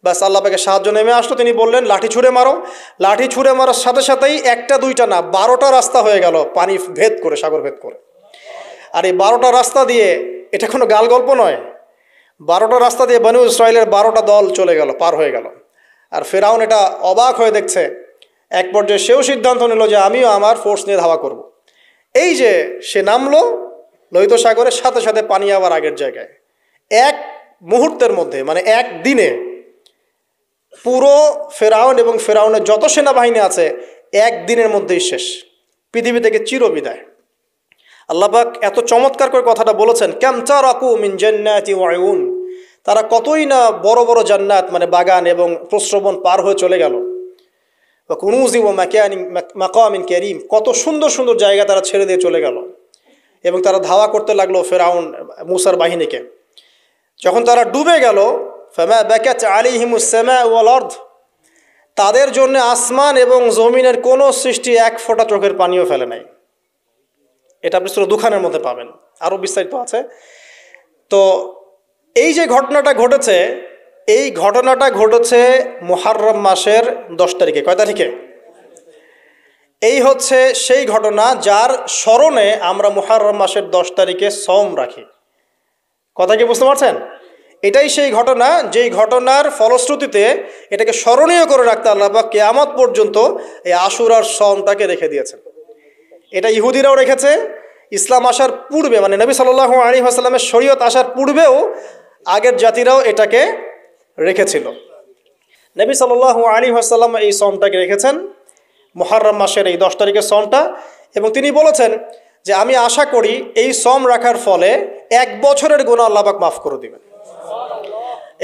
ব্যাস আল্লাহ পাকের সাহায্য নেমে আসলো। তিনি বললেন লাঠি ছুঁড়ে মারো। লাঠি ছুঁড়ে মারার সাথে সাথেই একটা দুইটা না 12টা রাস্তা হয়ে গেল, পানি ভেদ করে, সাগর ভেদ করে। আর এই 12টা রাস্তা দিয়ে, এটা কোনো গাল গল্প নয়, 12টা রাস্তা দিয়ে বনু ইসরাইলের 12টা দল চলে গেল, পার হয়ে গেল। আর ফেরাউন এটা অবাক হয়ে দেখছে। এক পর্যায়ে সেও সিদ্ধান্ত নিল যে আমিও আমার ফোর্স নিয়ে ধাওয়া করব। এই যে সে নামলো লোহিত সাগরের, সাথে সাথে পানি আবার আগের জায়গায়। এক মুহূর্তের মধ্যে, মানে এক দিনে পুরো ফেরাউন এবং ফেরাউনের যত সেনাবাহিনী আছে এক দিনের মধ্যেই শেষ, পৃথিবী থেকে চিরবিদায়। আল্লাহ পাক এত চমৎকার করে কথাটা বলেছেন, কাম তারাকু মিন জান্নাতি ওয়া উয়ুন, তারা কতই না বড় বড় জান্নাত মানে বাগান এবং প্রস্রবণ পার হয়ে চলে গেল। ওয়া কুনুজি ওয়া মাকামিন কারীম, কত সুন্দর সুন্দর জায়গা তারা ছেড়ে দিয়ে চলে গেল। এবং তারা ধাওয়া করতে লাগলো ফেরাউন মুসার বাহিনীকে। যখন তারা ডুবে গেল, ফামা বাকাত আলাইহিমুস সামা ওয়াল আরদ, তাদের জন্য আসমান এবং জমিনের কোনো সৃষ্টি এক ফোঁটা চোখের পানিও ফেলে নাই। এটা আপনি সূরা দুখানের মধ্যে পাবেন, আরও বিস্তারিত আছে। তো এই যে ঘটনাটা ঘটেছে, এই ঘটনাটা ঘটেছে মুহররম মাসের 10 তারিখে। কয় তারিখে? এই হচ্ছে সেই ঘটনা যার স্মরণে আমরা মুহররম মাসের 10 তারিখে সওম রাখি। কথা কি বুঝতে পারছেন? এটাই সেই ঘটনা, যেই ঘটনার ফলশ্রুতিতে এটাকে স্মরণীয় করে রাখতে আল্লাহ পাক কিয়ামত পর্যন্ত এই আশুরার সওমটাকে রেখে দিয়েছেন। এটা ইহুদিরাও রেখেছে, ইসলাম আসার পূর্বে, মানে নবী সাল্লাল্লাহু আলাইহি ওয়াসাল্লামের শরীয়ত আসার পূর্বেও আগের জাতিরাও এটাকে রেখেছিল। নবী সাল্লাল্লাহু আলাইহি ওয়াসাল্লাম এই সওমটাকে রেখেছেন, মুহররম মাসের এই 10 তারিখের সওমটা। এবং তিনি বলেছেন যে আমি আশা করি এই সম রাখার ফলে 1 বছরের গুনাহ আল্লাহ পাক মাফ করে দিবেন।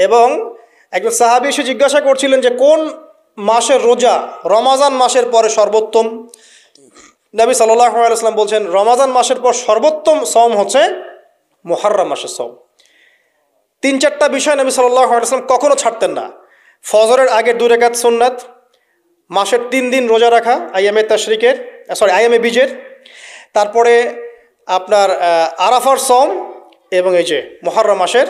এবং একজন সাহাবী এসে জিজ্ঞাসা করছিলেন যে কোন মাসের রোজা রমাজান মাসের পরে সর্বোত্তম। নবী সাল্লাল্লাহু আলাইহি ওয়াসাল্লাম বলছেন রমাজান মাসের পর সর্বোত্তম সম হচ্ছে মুহররম মাসের সম। 3-4টা বিষয় নবী সাল্লাল্লাহু আলাইহি ওয়াসাল্লাম কখনো ছাড়তেন না। ফজরের আগে 2 রাকাত সুন্নাত, মাসের 3 দিন রোজা রাখা আইয়ামে বীজের, তারপরে আপনার আরাফার সম এবং এই যে মুহররম মাসের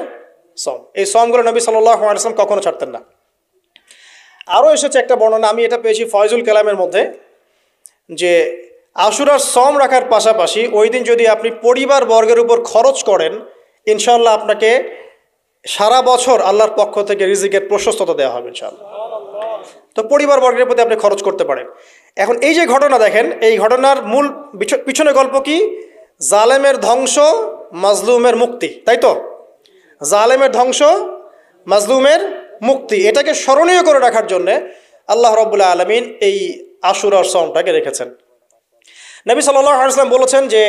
সম। এই সমগুলো নবী সাল্লাল্লাহু আলাইহি ওয়াসাল্লাম কখনো ছাড়তেন না। আরও এসেছে একটা বর্ণনা, আমি এটা পেয়েছি ফয়জুল কালামের মধ্যে, যে আশুরার সম রাখার পাশাপাশি ওই দিন যদি আপনি পরিবার বর্গের উপর খরচ করেন, ইনশাআল্লাহ আপনাকে সারা বছর আল্লাহর পক্ষ থেকে রিজিকের প্রশস্ততা দেওয়া হবে ইনশাআল্লাহ। তো পরিবার বর্গের প্রতি আপনি খরচ করতে পারেন। এখন এই যে ঘটনা দেখেন, এই ঘটনার মূল পিছনে গল্প কি? জালেমের ধ্বংস, মাজলুমের মুক্তি, তাই তো? জালেমের ধ্বংস, মাজলুমের মুক্তি, এটাকে স্মরণীয় করে রাখার জন্যে আল্লাহ রাব্বুল আলামিন এই আশুরার সওমটাকে রেখেছেন। নবী সাল্লাল্লাহু আলাইহি ওয়াসাল্লাম বলেছেন যে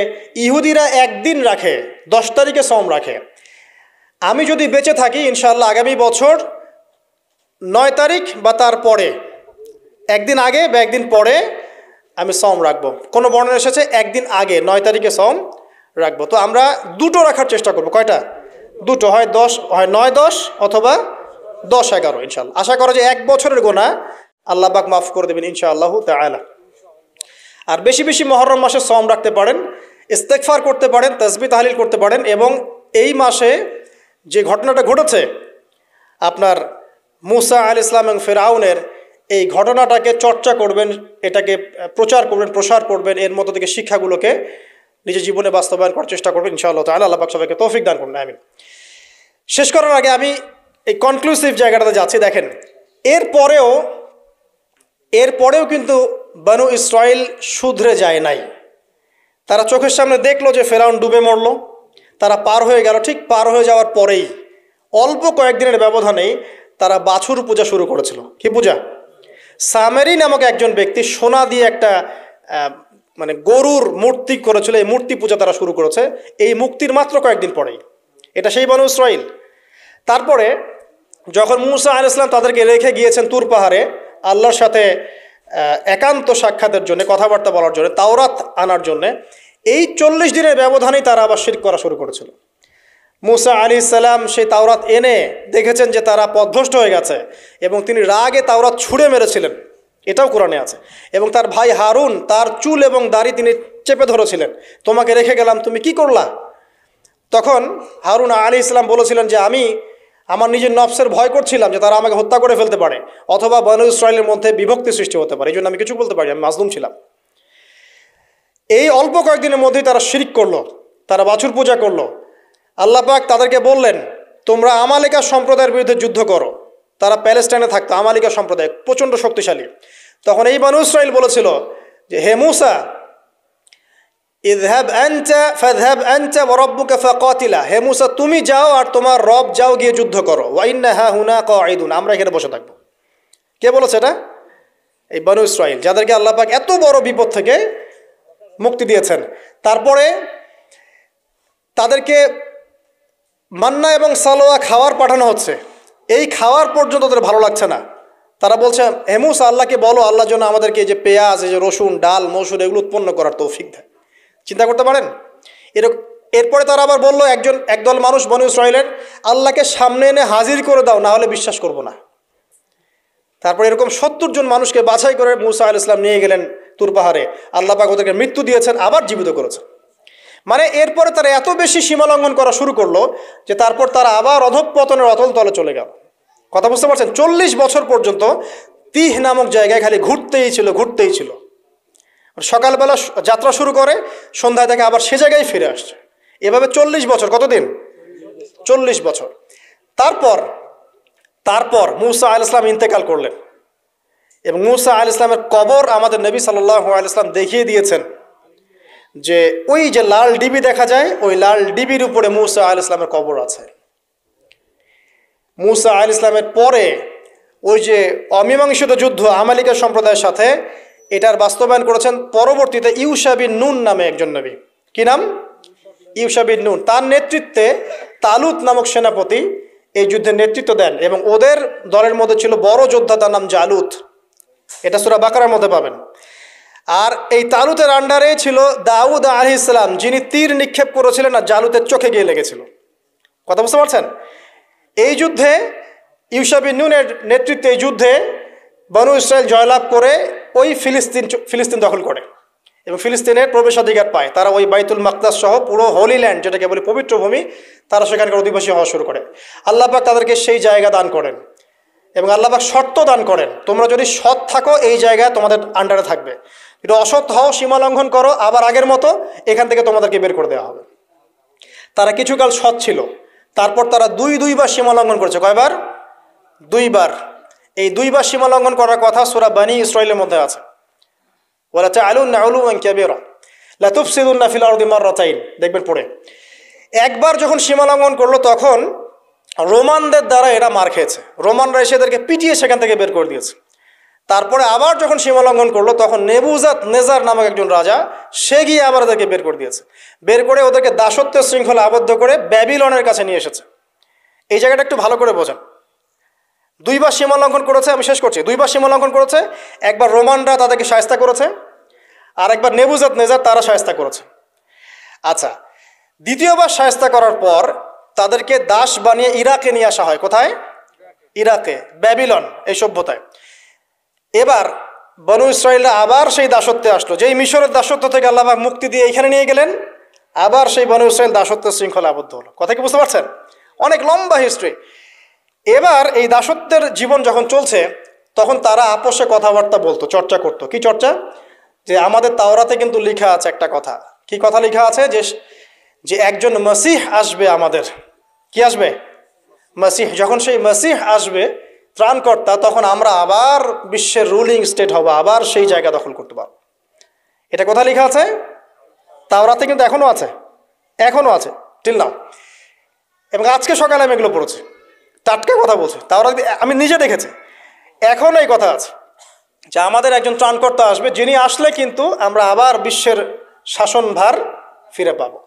ইহুদিরা একদিন রাখে, 10 তারিখে সওম রাখে। আমি যদি বেঁচে থাকি ইনশাআল্লাহ আগামী বছর 9 তারিখ বা তার পরে, একদিন আগে বা একদিন পরে আমি সওম রাখবো। কোনো বর্ণনা এসেছে একদিন আগে 9 তারিখে সওম রাখবো। তো আমরা দুটো রাখার চেষ্টা করবো। কয়টা? দুটো, হয় 9-10 অথবা 10-11 ইনশাআল্লাহ। আশা করা যে 1 বছরের গুনাহ আল্লাহ পাক মাফ করে দেবেন ইনশাআল্লাহু তাআলা। আর বেশি বেশি মুহররম মাসে সওম রাখতে পারেন, ইস্তেগফার করতে পারেন, তাসবিহ তাহলিল করতে পারেন। এবং এই মাসে যে ঘটনাটা ঘটেছে আপনার মুসা আলাইহিস সালাম এবং ফিরআউনের, এই ঘটনাটাকে চর্চা করবেন, এটাকে প্রচার করবেন, প্রসার করবেন, এর মধ্য থেকে শিক্ষাগুলোকে নিজের জীবনে বাস্তবায়ন করার চেষ্টা করবেন ইনশাআল্লাহ তাআলা। আল্লাহ পাক সবাইকে তৌফিক দান করুন, আমিন। শেষ করার আগে আমি এই কনক্লুসিভ জায়গাটাতে যাচ্ছি। দেখেন, এরপরেও কিন্তু বনু ইসরাইল শুধরে যায় নাই। তারা চোখের সামনে দেখলো যে ফেরাউন ডুবে মরল, তারা পার হয়ে গেল। ঠিক পার হয়ে যাওয়ার পরেই অল্প কয়েকদিনের ব্যবধানেই তারা বাছুর পূজা শুরু করেছিল। কি পূজা? সামেরি নামক একজন ব্যক্তি সোনা দিয়ে একটা মানে গরুর মূর্তি করেছিল, এই মূর্তি পূজা তারা শুরু করেছে এই মুক্তির মাত্র কয়েকদিন পরেই। এটা সেই বনু ইসরাইল। তারপরে যখন মুসা আলাইহিস সালাম তাদেরকে রেখে গিয়েছেন তুর পাহাড়ে আল্লাহর সাথে একান্ত সাক্ষাতের জন্য, কথাবার্তা বলার জন্য, তাওরাত আনার জন্য, এই 40 দিনের ব্যবধানেই তারা আবার শিরক করা শুরু করেছিল। মুসা আলাইহিস সালাম সেই তাওরাত এনে দেখেছেন যে তারা পথভ্রষ্ট হয়ে গেছে এবং তিনি রাগে তাওরাত ছুঁড়ে মেরেছিলেন, এটাও কোরআনে আছে। এবং তার ভাই হারুন তার চুল এবং দাড়ি তিনি চেপে ধরেছিলেন, তোমাকে রেখে গেলাম, তুমি কি করলা? তখন হারুন আলাইহিস সালাম বলেছিলেন যে আমি আমার নিজের নফসের ভয় করছিলাম যে তারা আমাকে হত্যা করে ফেলতে পারে অথবা বনু ইসরাইলের মধ্যে বিভক্তি সৃষ্টি হতে পারে, এই জন্য আমি কিছু বলতে পারি, আমি মাজলুম ছিলাম। এই অল্প কয়েকদিনের মধ্যেই তারা শিরক করলো, তারা বাছুর পূজা করলো। আল্লাহ পাক তাদেরকে বললেন তোমরা আমালিকা সম্প্রদায়ের বিরুদ্ধে যুদ্ধ করো। তারা প্যালেস্টাইনে থাকতো, আমালিকা সম্প্রদায় প্রচণ্ড শক্তিশালী। তখন এই বনু ইসরাইল বলেছিল যে হে মুসা, ইযহাব আনতা ফাযহাব আনতা ওয়া রাব্বুকা ফাকাতিলা, হে মুসা তুমি যাও আর তোমার রব যাও গিয়ে যুদ্ধ করো। ওয়া ইন্না হাহুনা কাঈদুন, আমরা এখানে বসে থাকবো। কে বলেছে এটা? এই বনু ইসরাইল, যাদেরকে আল্লাহ পাক এত বড় বিপদ থেকে মুক্তি দিয়েছেন। তারপরে তাদেরকে মান্না এবং সালোয়া খাওয়ার পাঠানো হচ্ছে, এই খাওয়ার পর্যন্ত তাদের ভালো লাগছে না। তারা বলছে হে মুসা আল্লাহকে বলো আল্লাহর জন্য আমাদেরকে এই যে পেঁয়াজ, এই যে রসুন, ডাল, মসুর এগুলো উৎপন্ন করার তৌফিক দেয়। চিন্তা করতে পারেন এরপরে তারা আবার বললো একদল মানুষ বনু ইসরাইলের, আল্লাহকে সামনে এনে হাজির করে দাও, না হলে বিশ্বাস করব না। তারপর এরকম 70 জন মানুষকে বাছাই করে মুসা আলাইহিস সালাম নিয়ে গেলেন তুর পাহাড়ে। আল্লাহ পাক ওদেরকে মৃত্যু দিয়েছেন, আবার জীবিত করেছেন। মানে এরপরে তারা এত বেশি সীমা লঙ্ঘন করা শুরু করলো যে তারপর তারা আবার অধঃপতনের অতল তলে চলে গেল। কথা বুঝতে পারছেন? 40 বছর পর্যন্ত তিহ নামক জায়গায় খালি ঘুরতেই ছিল। সকালবেলা যাত্রা শুরু করে, সন্ধ্যায় থেকে আবার সে জায়গায় ফিরে আসছে। এভাবে 40 বছর। কতদিন? 40 বছর। তারপর মুসা আলাইহিস সালাম ইন্তেকাল করলেন এবং মুসা আলাইহিস সালামের কবর আমাদের নবী সাল্লাল্লাহু আলাইহি ওয়াসাল্লাম দেখিয়ে দিয়েছেন যে ওই যে লাল ডিবি দেখা যায়, ওই লাল ডিবির উপরে মুসা আলাইহিস সালামের কবর আছে। মুসা আলাইহিস সালামের পরে ওই যে অমীমাংসিত যুদ্ধ আমালিকা সম্প্রদায়ের সাথে, এটার বাস্তবায়ন করেছেন পরবর্তীতে ইউশা বিন নুন নামে একজন নবী। কি নাম? ইউশা বিন নুন। তার নেতৃত্বে তালুত নামক সেনাপতি এই যুদ্ধের নেতৃত্ব দেন এবং ওদের দলের মধ্যে ছিল বড় যোদ্ধা, তার নাম জালুত। এটা সূরা বাকারার মধ্যে পাবেন। আর এই তালুতের আন্ডারে ছিল দাউদ আলাইহিস সালাম, যিনি তীর নিক্ষেপ করেছিলেন আর জালুতের চোখে গিয়ে লেগেছিল। কথা বুঝতে পারছেন? এই যুদ্ধে ইউশা বিন নুনের নেতৃত্বে এই যুদ্ধে বনু ইসরায়েল জয়লাভ করে ওই ফিলিস্তিন দখল করে এবং ফিলিস্তিনের প্রবেশাধিকার পায়। তারা ওই বাইতুল মাকদাস সহ পুরো হোলি ল্যান্ড, যেটাকে বলি পবিত্র ভূমি, তারা সেখানকার অধিবাসী হওয়া শুরু করে। আল্লাহ পাক তাদেরকে সেই জায়গা দান করেন এবং আল্লাহ পাক শর্ত দান করেন, তোমরা যদি সৎ থাকো এই জায়গায় তোমাদের আন্ডারে থাকবে, যদি অসৎ হও, সীমা লঙ্ঘন করো, আবার আগের মতো এখান থেকে তোমাদেরকে বের করে দেওয়া হবে। তারা কিছুকাল সৎ ছিল, তারপর তারা দুইবার সীমা লঙ্ঘন করেছে। কয়বার? 2 বার। এই 2 বার সীমা লঙ্ঘন করার কথা সূরা বনী ইসরাঈলের মধ্যে আছে, ওয়ালা তা'আলুন্না উলুওয়ান কাবীরা লা তুফসিদুন্না ফিল আরদি মাররাতাইন, দেখবেন পড়ে। একবার যখন সীমা লঙ্ঘন করলো তখন রোমানদের দ্বারা এরা মার খেয়েছে, রোমানরা এসে এদেরকে পিটিয়ে সেখান থেকে বের করে দিয়েছে। তারপরে আবার যখন সীমা লঙ্ঘন করলো তখন নেবুজাত নেজার নামক একজন রাজা, সে গিয়ে আবার ওদেরকে বের করে দিয়েছে, বের করে ওদেরকে দাসত্বের শৃঙ্খলা আবদ্ধ করে ব্যাবিলনের কাছে নিয়ে এসেছে। এই জায়গাটা একটু ভালো করে বোঝেন। 2 বার সীমা লঙ্ঘন করেছে, আমি শেষ করছি। 2 বার সীমা লঙ্ঘন করেছে, একবার রোমানরা তাদেরকে শায়েস্তা করেছে, আর একবার নেবুজাত নেজার তারা শায়েস্তা করেছে। আচ্ছা, দ্বিতীয়বার শায়েস্তা করার পর তাদেরকে দাস বানিয়ে ইরাকে নিয়ে আসা হয়। কোথায়? ইরাকে, ব্যাবিলন এই সভ্যতায়। এবার বনু ইসরাঈলরা আবার সেই দাসত্বে আসলো, যেই মিশরের দাসত্ব থেকে আল্লাহ পাক মুক্তি দিয়ে এখানে নিয়ে গেলেন, আবার সেই বনু ইসরাঈল দাসত্বের শৃঙ্খলা আবদ্ধ হলো। কথা কি বুঝতে পারছেন? অনেক লম্বা হিস্ট্রি। এবার এই দাসত্বের জীবন যখন চলছে তখন তারা আপোষে কথাবার্তা বলতো, চর্চা করতো। কি চর্চা? যে আমাদের তাওরাতে কিন্তু লেখা আছে একটা কথা। কি কথা লেখা আছে? যে একজন মসিহ আসবে আমাদের। কি আসবে? মসিহ। যখন সেই মসিহ আসবে, ত্রাণকর্তা, তখন আমরা আবার বিশ্বের রুলিং স্টেট হব, আবার সেই জায়গা দখল করতে পারবো। এটা কোথায় লেখা আছে? তাওরাতে কিন্তু এখনো আছে, এখনো আছে টিল নাও। এবং আজকে সকালে আমি এগুলো পড়েছি, টাটকা কথা বলছে, তাওরাতে আমি নিজে দেখেছি, এখন এই কথা আছে যে আমাদের একজন ত্রাণকর্তা আসবে, যিনি আসলে কিন্তু আমরা আবার বিশ্বের শাসনভার ফিরে পাবো।